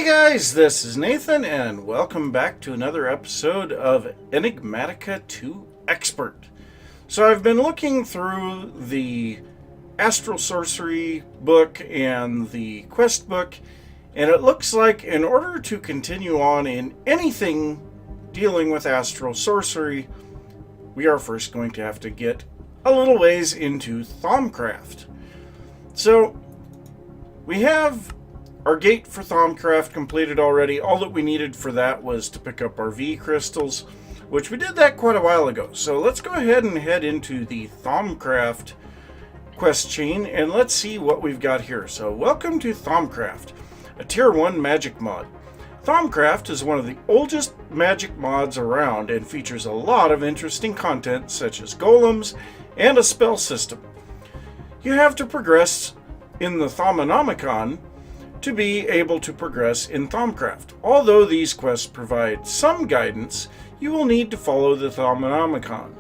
Hey guys, this is Nathan, and welcome back to another episode of Enigmatica to Expert. So I've been looking through the Astral Sorcery book and the Quest book, and it looks like in order to continue on in anything dealing with Astral Sorcery, we are first going to have to get a little ways into Thaumcraft. So we have our gate for Thaumcraft completed already. All that we needed for that was to pick up our V crystals, which we did that quite a while ago. So let's go ahead and head into the Thaumcraft quest chain and let's see what we've got here. So welcome to Thaumcraft, a tier 1 magic mod. Thaumcraft is one of the oldest magic mods around and features a lot of interesting content such as golems and a spell system. You have to progress in the Thaumanomicon to be able to progress in Thaumcraft. Although these quests provide some guidance, you will need to follow the Thaumanomicon.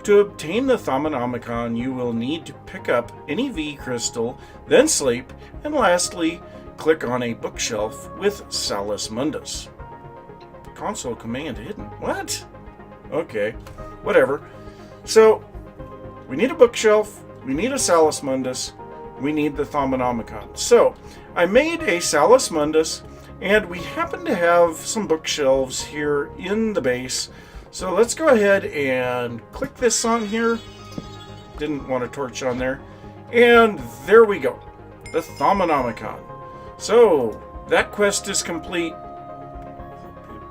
To obtain the Thaumanomicon, you will need to pick up any V crystal, then sleep, and lastly, click on a bookshelf with Salus Mundus. Console command hidden. What? Okay, whatever. So, we need a bookshelf, we need a Salus Mundus, we need the Thaumanomicon. So, I made a Salus Mundus, and we happen to have some bookshelves here in the base. So let's go ahead and click this on here. Didn't want a torch on there. And there we go. The Thaumanomicon. So, that quest is complete.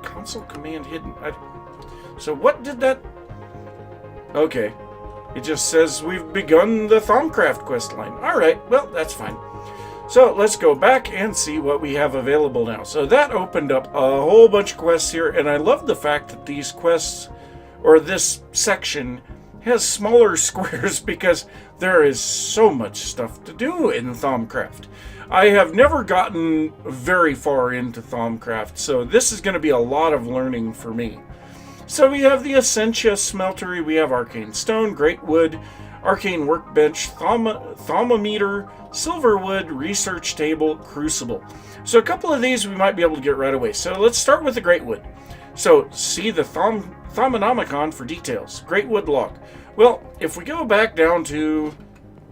Console command hidden. So what did that... Okay. It just says we've begun the Thaumcraft quest line. Alright, well, that's fine. So let's go back and see what we have available now. So that opened up a whole bunch of quests here, and I love the fact that these quests, or this section, has smaller squares because there is so much stuff to do in Thaumcraft. I have never gotten very far into Thaumcraft, so this is going to be a lot of learning for me. So we have the Essentia Smeltery, we have Arcane Stone, Great Wood, Arcane Workbench, Thaumometer, Silverwood, Research Table, Crucible. So a couple of these we might be able to get right away. So let's start with the Great Wood. So see the Thaumanomicon for details. Great Wood log. Well, if we go back down to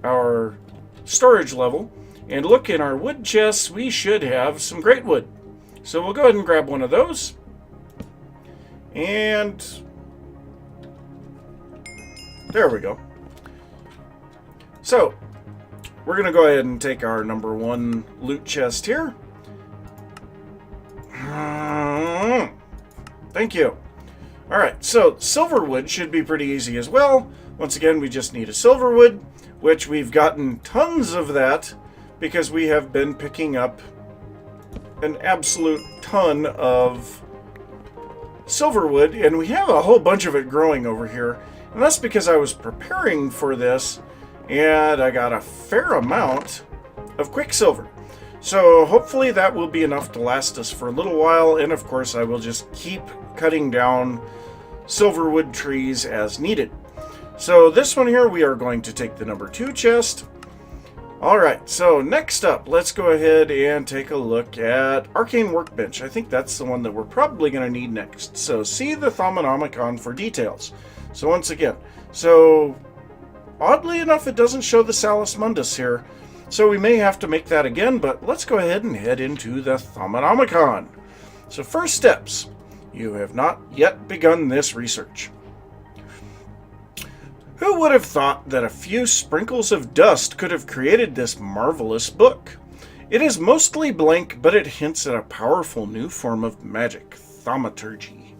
our storage level and look in our wood chests, we should have some Great Wood. So we'll go ahead and grab one of those. And there we go. So, we're going to go ahead and take our number 1 loot chest here. Thank you. Alright, so Silverwood should be pretty easy as well. Once again, we just need a Silverwood, which we've gotten tons of that because we have been picking up an absolute ton of Silverwood, and we have a whole bunch of it growing over here. And that's because I was preparing for this, and I got a fair amount of Quicksilver. So hopefully that will be enough to last us for a little while, and of course I will just keep cutting down Silverwood trees as needed. So this one here, we are going to take the number 2 chest. Alright, so next up, let's go ahead and take a look at Arcane Workbench. I think that's the one that we're probably going to need next. So see the Thaumanomicon for details. So once again, oddly enough, it doesn't show the Salus Mundus here, so we may have to make that again, but let's go ahead and head into the Thaumanomicon. So first steps, you have not yet begun this research. Who would have thought that a few sprinkles of dust could have created this marvelous book? It is mostly blank, but it hints at a powerful new form of magic, thaumaturgy.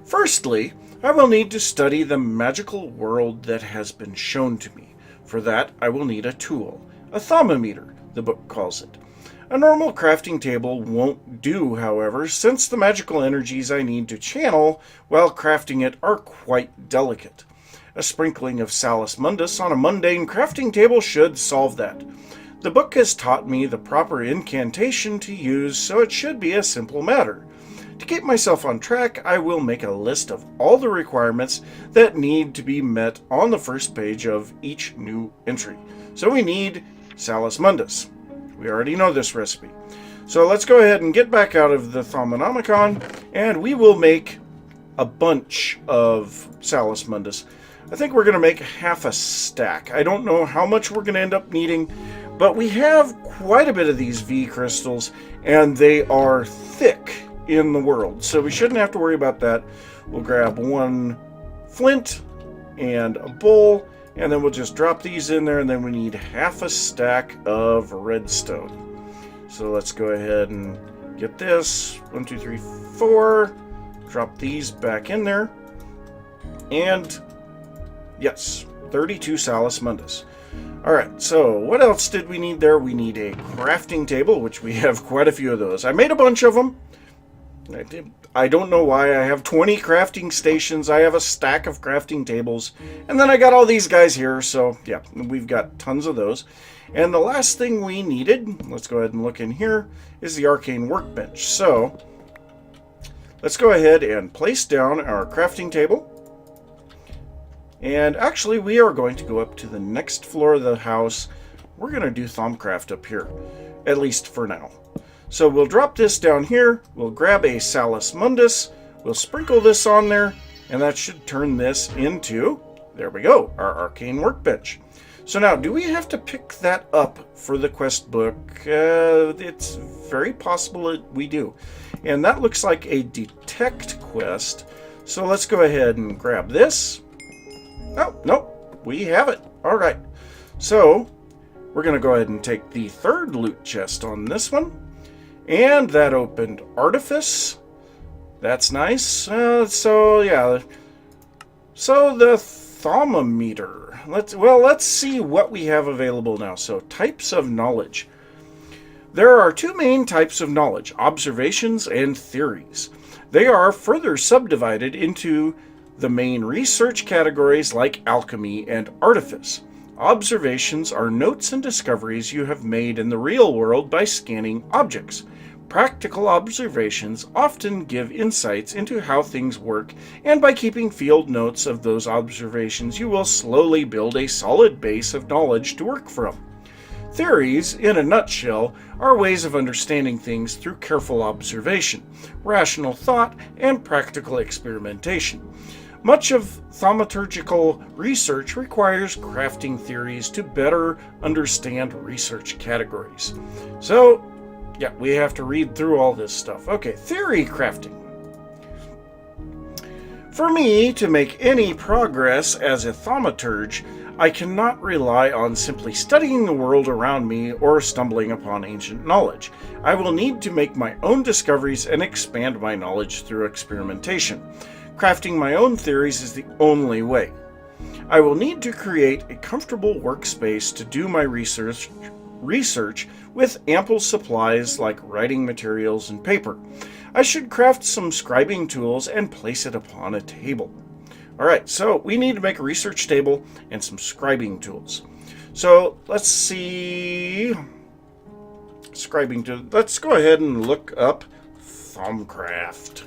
Firstly, I will need to study the magical world that has been shown to me. For that, I will need a tool, a thaumometer, the book calls it. A normal crafting table won't do, however, since the magical energies I need to channel while crafting it are quite delicate. A sprinkling of Salus Mundus on a mundane crafting table should solve that. The book has taught me the proper incantation to use, so it should be a simple matter. To keep myself on track, I will make a list of all the requirements that need to be met on the first page of each new entry. So we need Salus Mundus. We already know this recipe. So let's go ahead and get back out of the Thaumcraft, and we will make a bunch of Salus Mundus. I think we're going to make half a stack. I don't know how much we're going to end up needing, but we have quite a bit of these V crystals, and they are thick in the world, so we shouldn't have to worry about that. We'll grab one flint and a bowl, and then we'll just drop these in there, and then we need half a stack of redstone. So let's go ahead and get this. 1, 2, 3, 4. Drop these back in there. And yes, 32 Salus Mundus. Alright, so what else did we need there? We need a crafting table, which we have quite a few of those. I made a bunch of them. I don't know why. I have 20 crafting stations. I have a stack of crafting tables. And then I got all these guys here. So yeah, we've got tons of those. And the last thing we needed, let's go ahead and look in here, is the arcane workbench. So let's go ahead and place down our crafting table. And actually, we are going to go up to the next floor of the house. We're going to do Thaumcraft up here, at least for now. So we'll drop this down here. We'll grab a Salus Mundus. We'll sprinkle this on there, and that should turn this into, there we go, our arcane workbench. So now, do we have to pick that up for the quest book? It's very possible that we do. And that looks like a detect quest. So let's go ahead and grab this. Oh, nope, we have it. All right. So we're going to go ahead and take the third loot chest on this one. And that opened Artifice. That's nice. So yeah. So the thermometer. Let's see what we have available now. So types of knowledge. There are two main types of knowledge, observations and theories. They are further subdivided into the main research categories like alchemy and artifice. Observations are notes and discoveries you have made in the real world by scanning objects. Practical observations often give insights into how things work, and by keeping field notes of those observations, you will slowly build a solid base of knowledge to work from. Theories, in a nutshell, are ways of understanding things through careful observation, rational thought, and practical experimentation. Much of thaumaturgical research requires crafting theories to better understand research categories. So, yeah, we have to read through all this stuff. Okay, theory crafting. For me to make any progress as a thaumaturge, I cannot rely on simply studying the world around me or stumbling upon ancient knowledge. I will need to make my own discoveries and expand my knowledge through experimentation. Crafting my own theories is the only way. I will need to create a comfortable workspace to do my research with ample supplies like writing materials and paper. I should craft some scribing tools and place it upon a table. Alright, so we need to make a research table and some scribing tools. So let's see. Scribing tools. Let's go ahead and look up Thaumcraft.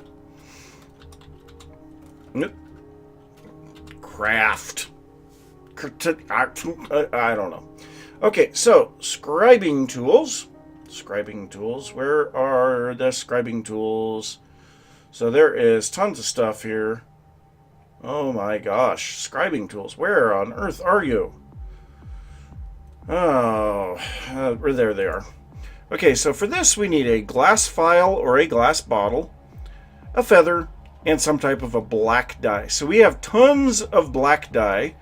Craft. I don't know. Okay, so scribing tools. Scribing tools. Where are the scribing tools? So there is tons of stuff here. Oh my gosh. Scribing tools. Where on earth are you? Oh, there they are. Okay, so for this we need a glass vial or a glass bottle, a feather, and some type of a black dye. So we have tons of black dye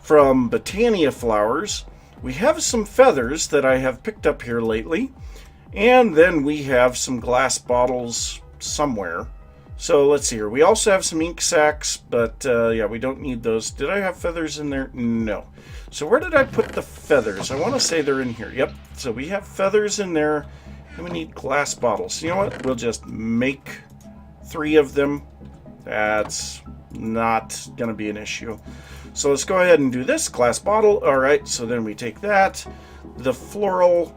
from Botania flowers. We have some feathers that I have picked up here lately. And then we have some glass bottles somewhere. So let's see here. We also have some ink sacs, but yeah, we don't need those. Did I have feathers in there? No. So where did I put the feathers? I want to say they're in here. Yep. So we have feathers in there. And we need glass bottles. You know what? We'll just make 3 of them. That's not going to be an issue. So let's go ahead and do this. Glass bottle. All right. So then we take that, the floral,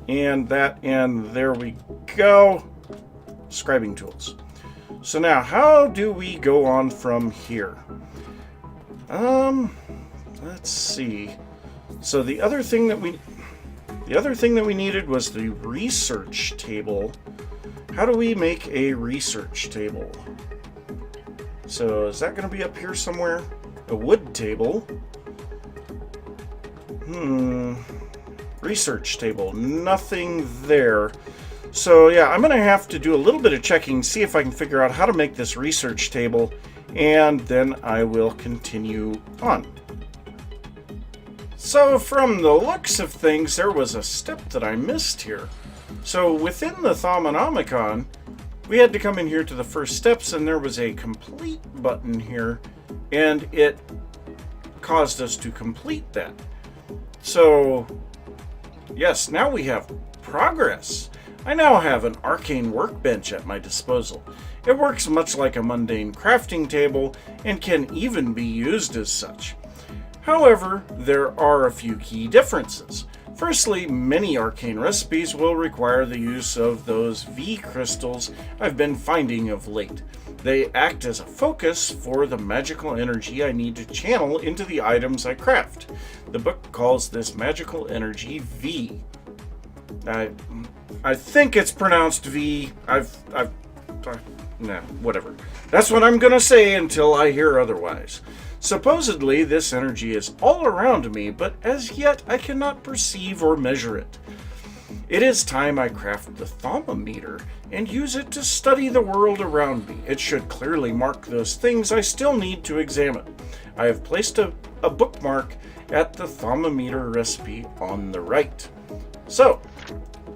and that, and there we go. Scribing tools. So now, how do we go on from here? Let's see. So the other thing that we... The other thing that we needed was the research table. How do we make a research table? So is that going to be up here somewhere? A wood table. Research table. Nothing there. So yeah, I'm going to have to do a little bit of checking, see if I can figure out how to make this research table, and then I will continue on. So from the looks of things, there was a step that I missed here. So within the Thaumcraft, we had to come in here to the first steps, and there was a complete button here, and it caused us to complete that. So yes, now we have progress. I now have an arcane workbench at my disposal. It works much like a mundane crafting table and can even be used as such. However, there are a few key differences. Firstly, many arcane recipes will require the use of those V crystals I've been finding of late. They act as a focus for the magical energy I need to channel into the items I craft. The book calls this magical energy V. I think it's pronounced V. Nah, whatever. That's what I'm gonna say until I hear otherwise. Supposedly, this energy is all around me, but as yet I cannot perceive or measure it. It is time I craft the thermometer and use it to study the world around me. It should clearly mark those things I still need to examine. I have placed a bookmark at the thermometer recipe on the right. So,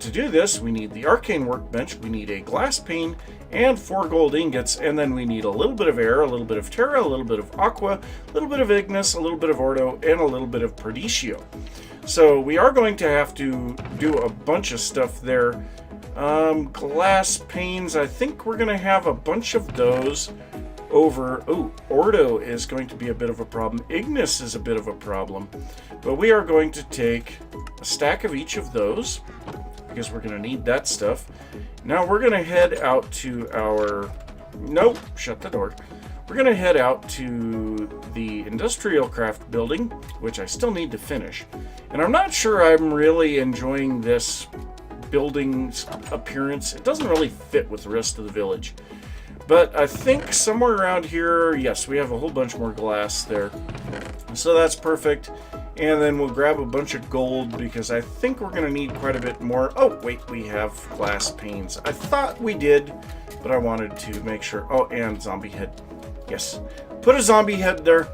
to do this, we need the arcane workbench, we need a glass pane, and 4 gold ingots, and then we need a little bit of air, a little bit of terra, a little bit of aqua, a little bit of ignis, a little bit of ordo, and a little bit of perdicio. So we are going to have to do a bunch of stuff there. Glass panes, I think we're going to have a bunch of those over... Oh, ordo is going to be a bit of a problem. Ignis is a bit of a problem. But we are going to take a stack of each of those, because we're going to need that stuff. Now we're going to head out to our... Nope, shut the door. We're going to head out to the industrial craft building, which I still need to finish. And I'm not sure I'm really enjoying this building's appearance. It doesn't really fit with the rest of the village. But I think somewhere around here, yes, we have a whole bunch more glass there. So that's perfect. And then we'll grab a bunch of gold because I think we're going to need quite a bit more. Oh, wait, we have glass panes. I thought we did, but I wanted to make sure. Oh, and zombie head. Yes. Put a zombie head there.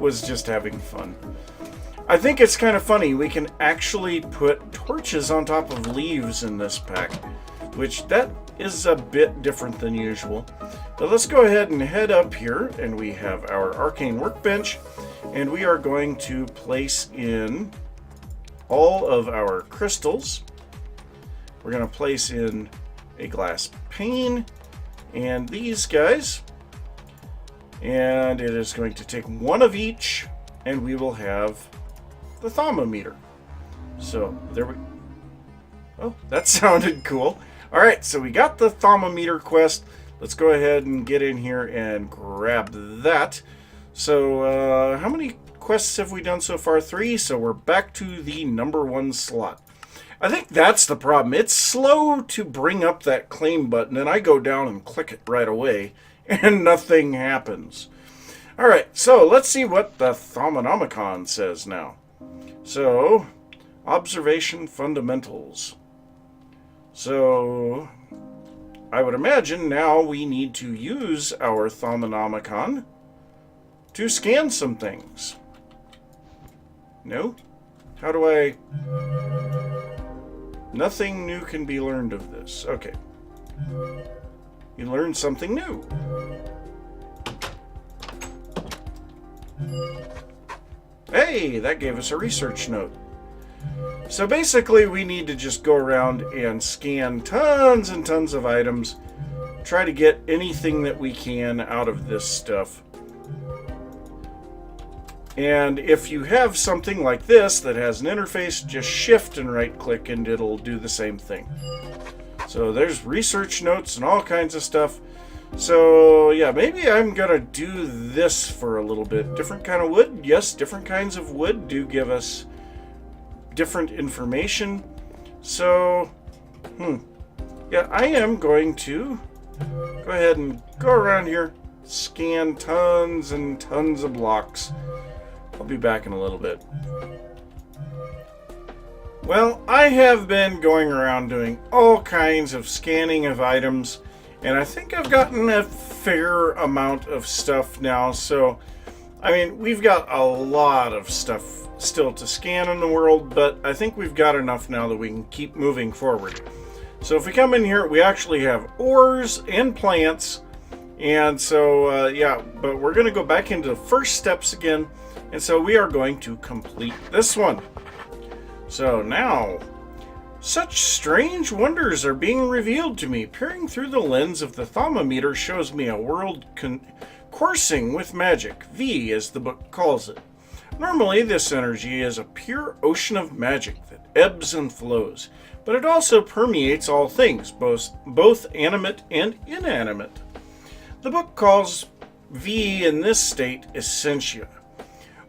Was just having fun. I think it's kind of funny. We can actually put torches on top of leaves in this pack, which that is a bit different than usual. But let's go ahead and head up here, and we have our arcane workbench, and we are going to place in all of our crystals. We're going to place in a glass pane and these guys, and it is going to take one of each, and we will have the thermometer. So there we... Oh, that sounded cool. All right, so we got the thermometer quest. Let's go ahead and get in here and grab that. So how many quests have we done so far? 3. So we're back to the number 1 slot. I think that's the problem. It's slow to bring up that claim button, and I go down and click it right away, and nothing happens. All right, so let's see what the Thaumcraft says now. So, observation fundamentals. So, I would imagine now we need to use our Thaumcraft to scan some things. No? How do I... Nothing new can be learned of this. Okay. You learned something new. Hey, that gave us a research note. So basically we need to just go around and scan tons and tons of items, try to get anything that we can out of this stuff. And if you have something like this that has an interface, just shift and right click and it'll do the same thing. So there's research notes and all kinds of stuff. So yeah, maybe I'm gonna do this for a little bit. Different kind of wood. Yes, different kinds of wood do give us different information. So, yeah, I am going to go ahead and go around here, scan tons and tons of blocks. I'll be back in a little bit. Well, I have been going around doing all kinds of scanning of items, and I think I've gotten a fair amount of stuff now. So, I mean, we've got a lot of stuff still to scan in the world, but I think we've got enough now that we can keep moving forward. So if we come in here, we actually have ores and plants, and so, yeah, but we're going to go back into the first steps again, and so we are going to complete this one. So now, such strange wonders are being revealed to me. Peering through the lens of the thermometer shows me a world coursing with magic, V as the book calls it. Normally, this energy is a pure ocean of magic that ebbs and flows, but it also permeates all things, both animate and inanimate. The book calls V in this state essentia.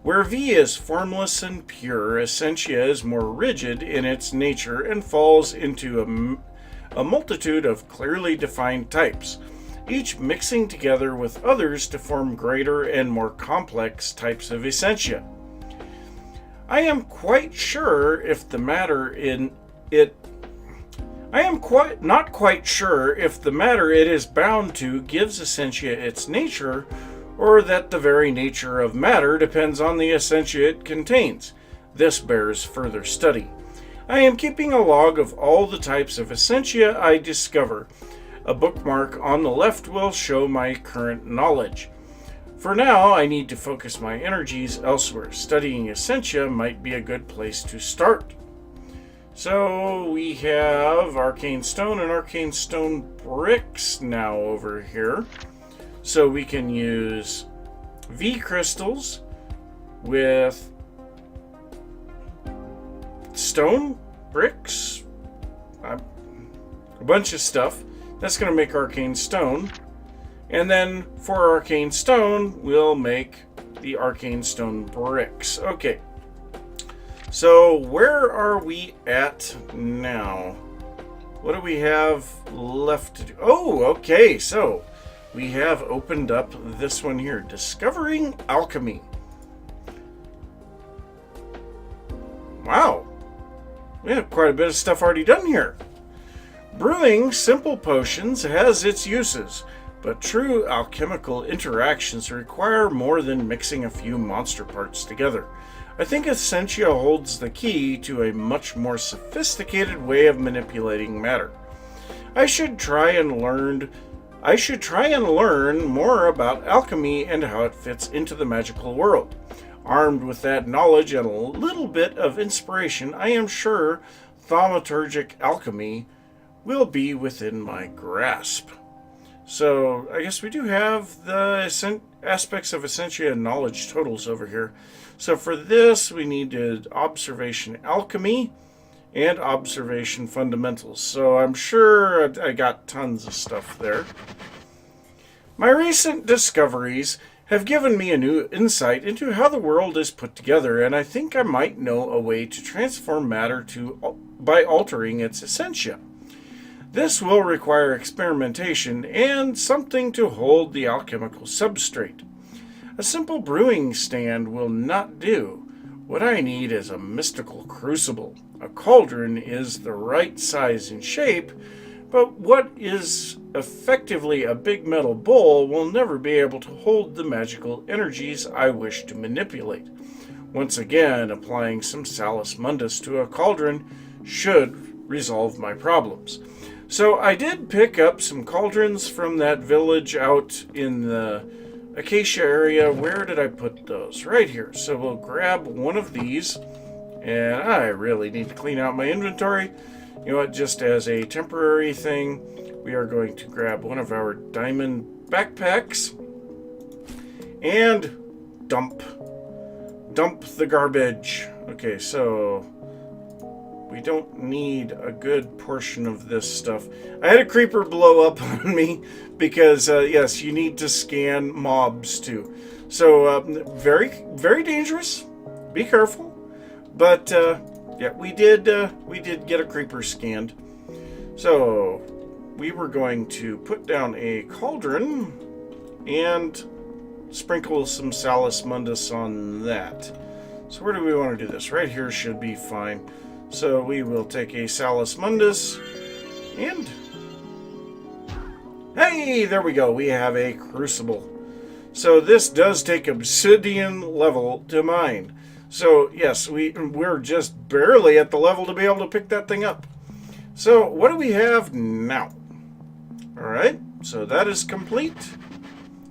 Where V is formless and pure, essentia is more rigid in its nature and falls into a multitude of clearly defined types, each mixing together with others to form greater and more complex types of essentia. I am not quite sure if the matter it is bound to gives essentia its nature, or that the very nature of matter depends on the essentia it contains. This bears further study. I am keeping a log of all the types of essentia I discover. A bookmark on the left will show my current knowledge. For now, I need to focus my energies elsewhere. Studying essentia might be a good place to start. So we have arcane stone and arcane stone bricks now over here. So we can use V crystals with stone bricks, a bunch of stuff. That's going to make arcane stone. And then for arcane stone, we'll make the arcane stone bricks. Okay. So where are we at now? What do we have left to do? Oh, okay. So we have opened up this one here, Discovering Alchemy. Wow. We have quite a bit of stuff already done here. Brewing simple potions has its uses, but true alchemical interactions require more than mixing a few monster parts together. I think essentia holds the key to a much more sophisticated way of manipulating matter. I should try and learn more about alchemy and how it fits into the magical world. Armed with that knowledge and a little bit of inspiration, I am sure thaumaturgic alchemy will be within my grasp. So I guess we do have the aspects of essentia and knowledge totals over here. So for this, we needed observation alchemy and observation fundamentals. So I'm sure I got tons of stuff there. My recent discoveries have given me a new insight into how the world is put together, and I think I might know a way to transform matter by altering its essentia. This will require experimentation and something to hold the alchemical substrate. A simple brewing stand will not do. What I need is a mystical crucible. A cauldron is the right size and shape, but what is effectively a big metal bowl will never be able to hold the magical energies I wish to manipulate. Once again, applying some Salus Mundus to a cauldron should resolve my problems. So I did pick up some cauldrons from that village out in the Acacia area. Where did I put those? Right here. So we'll grab one of these, and I really need to clean out my inventory. You know what, just as a temporary thing, we are going to grab one of our diamond backpacks and dump the garbage. Okay, so we don't need a good portion of this stuff. I had a creeper blow up on me because, yes, you need to scan mobs too. So, very, very dangerous. Be careful. But, Yeah, we did get a creeper scanned. So we were going to put down a cauldron and sprinkle some Salus Mundus on that. So where do we want to do this? Right here should be fine. So we will take a Salus Mundus and... Hey, there we go. We have a crucible. So this does take obsidian level to mine. So yes, we're just barely at the level to be able to pick that thing up. So what do we have now? Alright, so that is complete.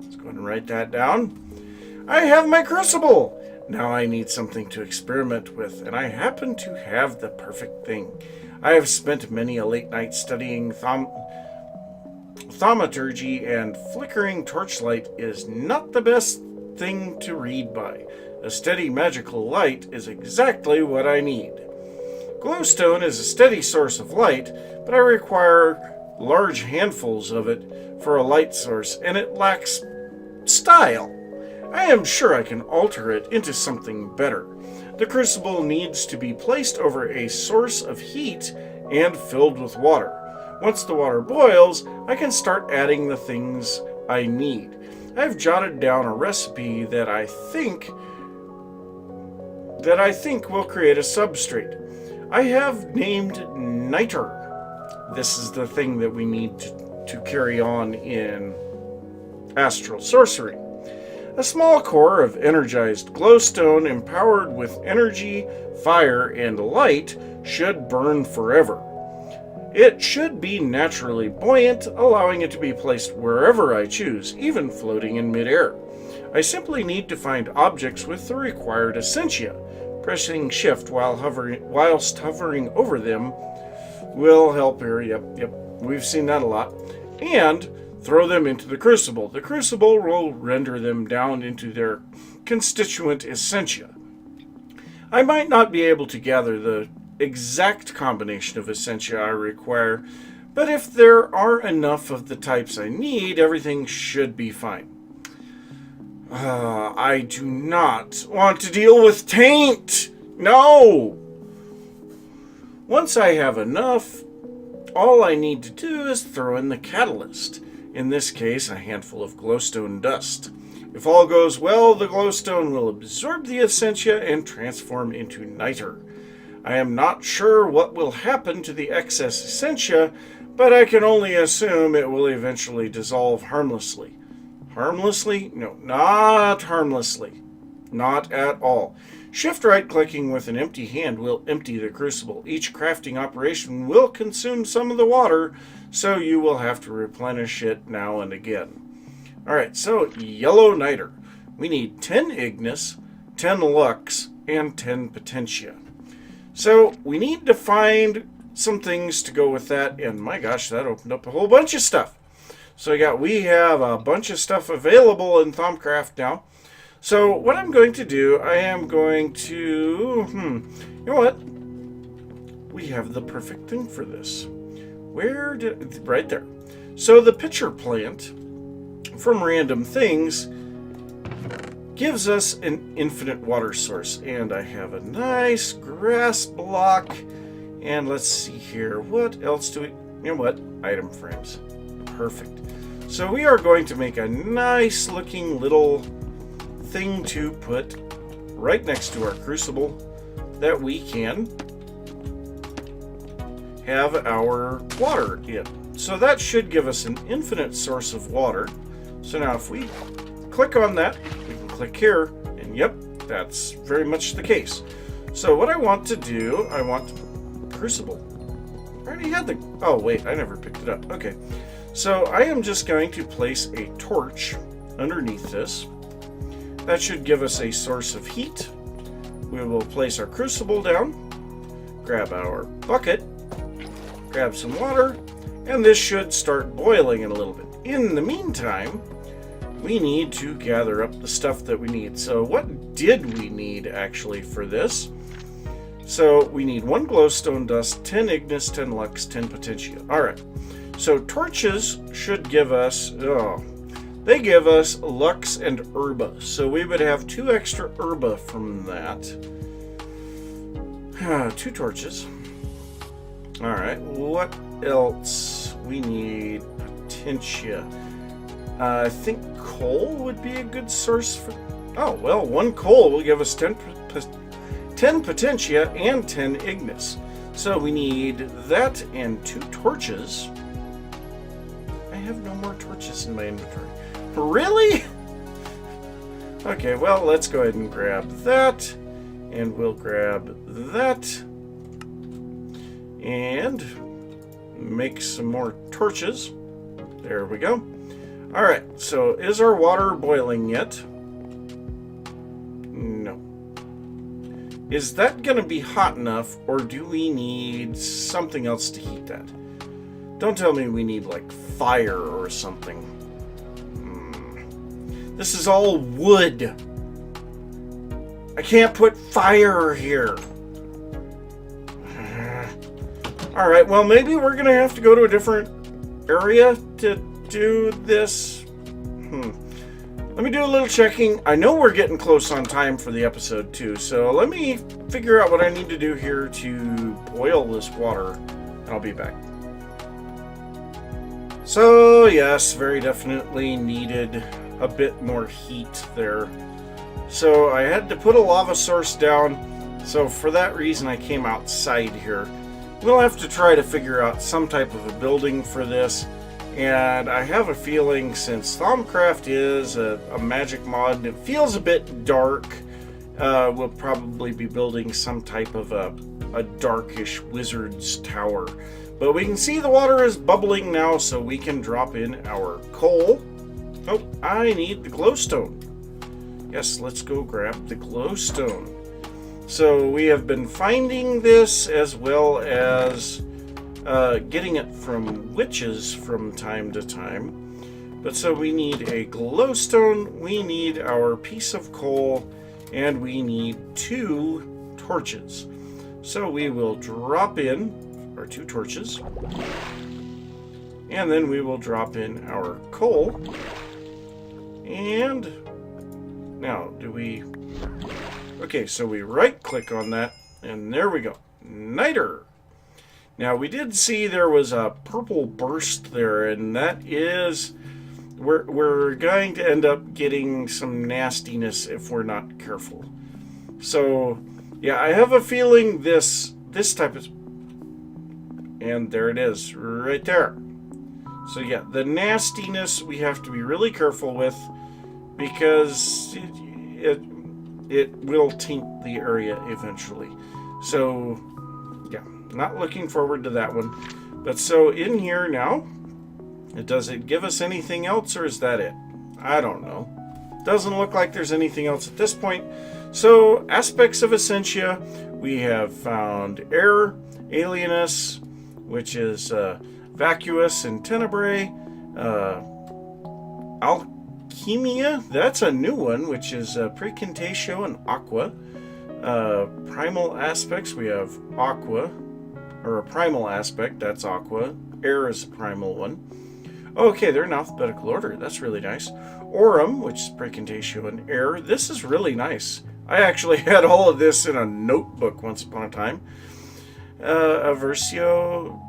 Let's go ahead and write that down. I have my crucible. Now I need something to experiment with, and I happen to have the perfect thing. I have spent many a late night studying thaumaturgy, and flickering torchlight is not the best thing to read by. A steady magical light is exactly what I need. Glowstone is a steady source of light, but I require large handfuls of it for a light source, and it lacks style. I am sure I can alter it into something better. The crucible needs to be placed over a source of heat and filled with water. Once the water boils, I can start adding the things I need. I've jotted down a recipe that I think will create a substrate. I have named niter. This is the thing that we need to carry on in astral sorcery. A small core of energized glowstone empowered with energy, fire, and light should burn forever. It should be naturally buoyant, allowing it to be placed wherever I choose, even floating in midair. I simply need to find objects with the required essentia. Pressing shift whilst hovering over them will help here. Yep, we've seen that a lot. And throw them into the crucible. The crucible will render them down into their constituent essentia. I might not be able to gather the exact combination of essentia I require, but if there are enough of the types I need, everything should be fine. I do not want to deal with taint! No! Once I have enough, all I need to do is throw in the catalyst. In this case, a handful of glowstone dust. If all goes well, the glowstone will absorb the essentia and transform into niter. I am not sure what will happen to the excess essentia, but I can only assume it will eventually dissolve harmlessly. Harmlessly? No, not harmlessly. Not at all. Shift right-clicking with an empty hand will empty the crucible. Each crafting operation will consume some of the water, so you will have to replenish it now and again. Alright, so yellow niter. We need 10 ignis, 10 lux, and 10 potentia. So we need to find some things to go with that, and my gosh, that opened up a whole bunch of stuff. So we have a bunch of stuff available in Thaumcraft now. So what I'm going to do, I am going to, you know what? We have the perfect thing for this. Right there. So the pitcher plant from Random Things gives us an infinite water source. And I have a nice grass block. And let's see here. What else do we, you know what? Item frames. Perfect. So we are going to make a nice looking little thing to put right next to our crucible that we can have our water in. So that should give us an infinite source of water. So now if we click on that, we can click here, and yep, that's very much the case. So what I want to do, I want crucible. I already had the, oh wait, I never picked it up. Okay. So I am just going to place a torch underneath this. That should give us a source of heat. We will place our crucible down, grab our bucket, grab some water, and this should start boiling in a little bit. In the meantime, we need to gather up the stuff that we need. So what did we need actually for this? So we need 1 glowstone dust, 10 ignis, 10 lux, 10 potentia. All right. So torches should give us, they give us lux and herba. So we would have 2 extra herba from that. 2 torches. Alright, what else? We need potentia. I think coal would be a good source for... Oh, well, 1 coal will give us 10 potentia and 10 ignis. So we need that and 2 torches. I have no more torches in my inventory. Really? Okay, well, let's go ahead and grab that. And we'll grab that. And make some more torches. There we go. Alright, so is our water boiling yet? No. Is that going to be hot enough, or do we need something else to heat that? Don't tell me we need, like, fire or something. This is all wood. I can't put fire here. Alright, well, maybe we're going to have to go to a different area to do this. Let me do a little checking. I know we're getting close on time for the episode, too, so let me figure out what I need to do here to boil this water, and I'll be back. So, yes, very definitely needed a bit more heat there. So I had to put a lava source down, so for that reason I came outside here. We'll have to try to figure out some type of a building for this, and I have a feeling since Thaumcraft is a magic mod, it feels a bit dark, we'll probably be building some type of a darkish wizard's tower. But we can see the water is bubbling now, so we can drop in our coal. Oh, I need the glowstone. Yes, let's go grab the glowstone. So we have been finding this as well as getting it from witches from time to time. But so we need a glowstone, we need our piece of coal, and we need 2 torches. So we will drop in our 2 torches, and then we will drop in our coal. And now, do we... Okay, so we right-click on that, and there we go. Niter! Now, we did see there was a purple burst there, and that is... We're going to end up getting some nastiness if we're not careful. So, yeah, I have a feeling this type of... And there it is, right there. So, yeah, the nastiness we have to be really careful with, because it will taint the area eventually. So, yeah, not looking forward to that one. But so in here now, does it give us anything else, or is that it? I don't know. Doesn't look like there's anything else at this point. So, aspects of Essentia, we have found air, alienus, which is vacuous and tenebrae, alchemia, that's a new one, which is precantatio and aqua. Primal aspects, we have aqua, or a primal aspect, that's aqua. Air is a primal one. Okay, they're in alphabetical order. That's really nice. Aurum, which is precantatio and air. This is really nice. I actually had all of this in a notebook once upon a time. Aversio,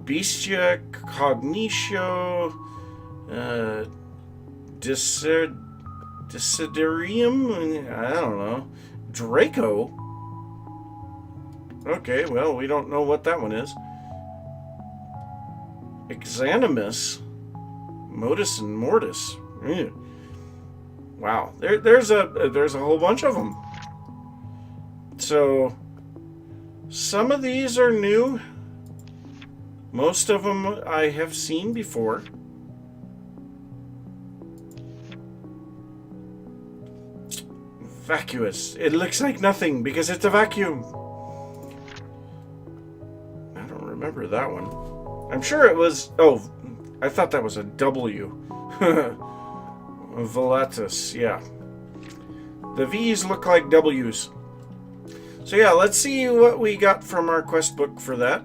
Bestia, Cognitio, Desiderium, I don't know. Draco? Okay, well, we don't know what that one is. Exanimus, Modus and Mortis. Wow, there's a whole bunch of them. So, some of these are new. Most of them I have seen before. Vacuous. It looks like nothing because it's a vacuum. I don't remember that one. I'm sure it was... Oh, I thought that was a W. Volatus, yeah. The V's look like W's. So yeah, let's see what we got from our quest book for that.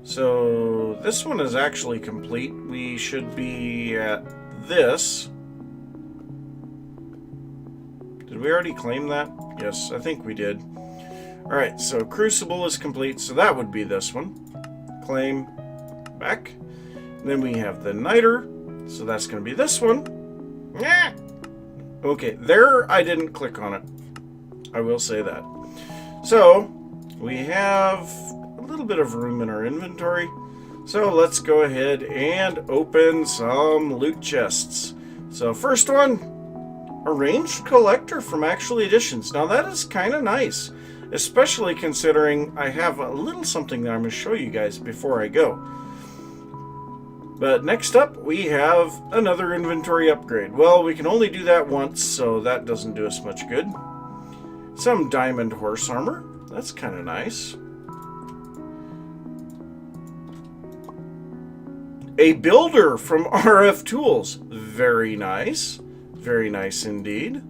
So this one is actually complete. We should be at this. Did we already claim that? Yes, I think we did. Alright, so Crucible is complete, so that would be this one. Claim, back. And then we have the Niter, so that's going to be this one. Yeah. Okay, there I didn't click on it. I will say that. So, we have a little bit of room in our inventory. So let's go ahead and open some loot chests. So first one, a ranged collector from Actual Editions. Now that is kind of nice, especially considering I have a little something that I'm going to show you guys before I go. But next up, we have another inventory upgrade. Well, we can only do that once, so that doesn't do us much good. Some diamond horse armor. That's kind of nice. A builder from RF Tools. Very nice. Very nice indeed.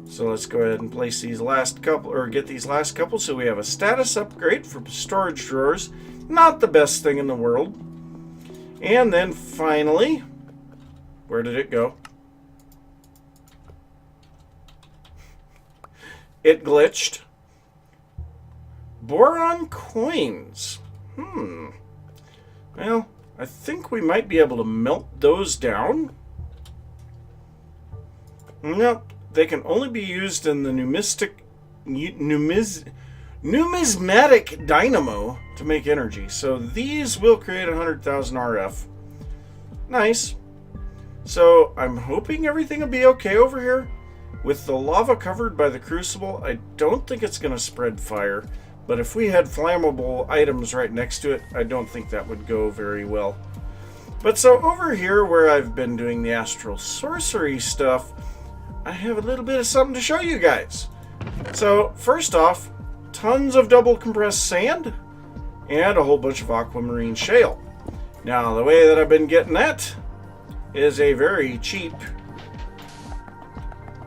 So let's go ahead and place these last couple, or get these last couple. So we have a status upgrade for storage drawers. Not the best thing in the world. And then finally, where did it go? It glitched. Boron coins. Well, I think we might be able to melt those down. Nope, they can only be used in the numismatic dynamo to make energy. So these will create 100,000 RF. Nice. So I'm hoping everything will be okay over here. With the lava covered by the crucible, I don't think it's going to spread fire. But if we had flammable items right next to it, I don't think that would go very well. But so over here where I've been doing the astral sorcery stuff, I have a little bit of something to show you guys. So first off, tons of double compressed sand and a whole bunch of aquamarine shale. Now the way that I've been getting that is a very cheap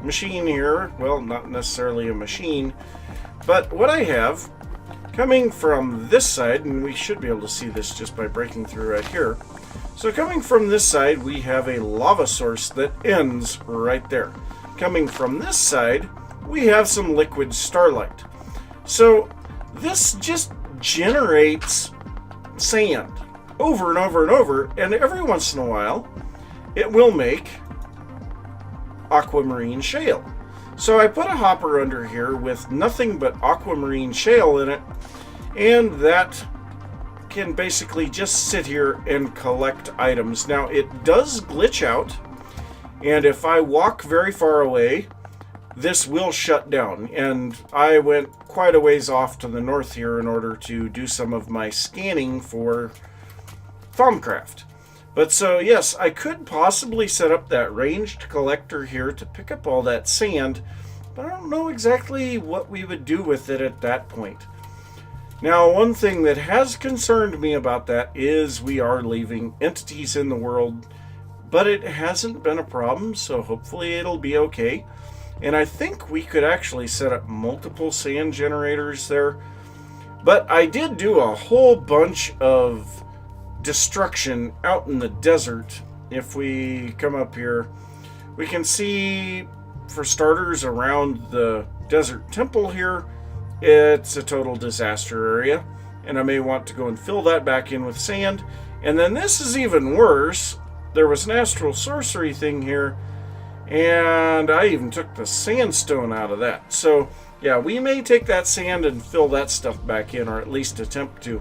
machine here. Well, not necessarily a machine, but what I have coming from this side, and we should be able to see this just by breaking through right here. So coming from this side, we have a lava source that ends right there. Coming from this side, we have some liquid starlight. So this just generates sand over and over and over, and every once in a while, it will make aquamarine shale. So I put a hopper under here with nothing but aquamarine shale in it, and that can basically just sit here and collect items. Now it does glitch out, and if I walk very far away, this will shut down. And I went quite a ways off to the north here in order to do some of my scanning for Thaumcraft. But so yes, I could possibly set up that ranged collector here to pick up all that sand, but I don't know exactly what we would do with it at that point. Now, one thing that has concerned me about that is we are leaving entities in the world, but it hasn't been a problem, so hopefully it'll be okay. And I think we could actually set up multiple sand generators there. But I did do a whole bunch of destruction out in the desert. If we come up here, we can see, for starters, around the desert temple here, it's a total disaster area, and I may want to go and fill that back in with sand. And then this is even worse. There was an astral sorcery thing here, and I even took the sandstone out of that. So yeah, we may take that sand and fill that stuff back in, or at least attempt to.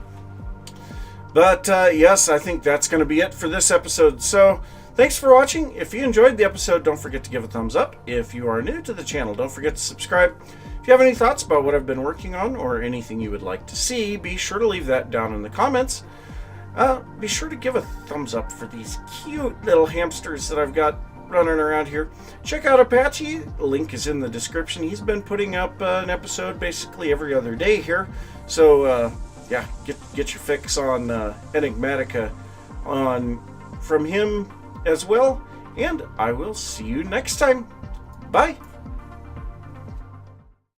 But yes, I think that's going to be it for this episode. So thanks for watching. If you enjoyed the episode, don't forget to give a thumbs up. If you are new to the channel, don't forget to subscribe. If you have any thoughts about what I've been working on or anything you would like to see, be sure to leave that down in the comments. Be sure to give a thumbs up for these cute little hamsters that I've got running around here. Check out Apache. The link is in the description. He's been putting up an episode basically every other day here. So yeah, get your fix on Enigmatica from him as well. And I will see you next time. Bye.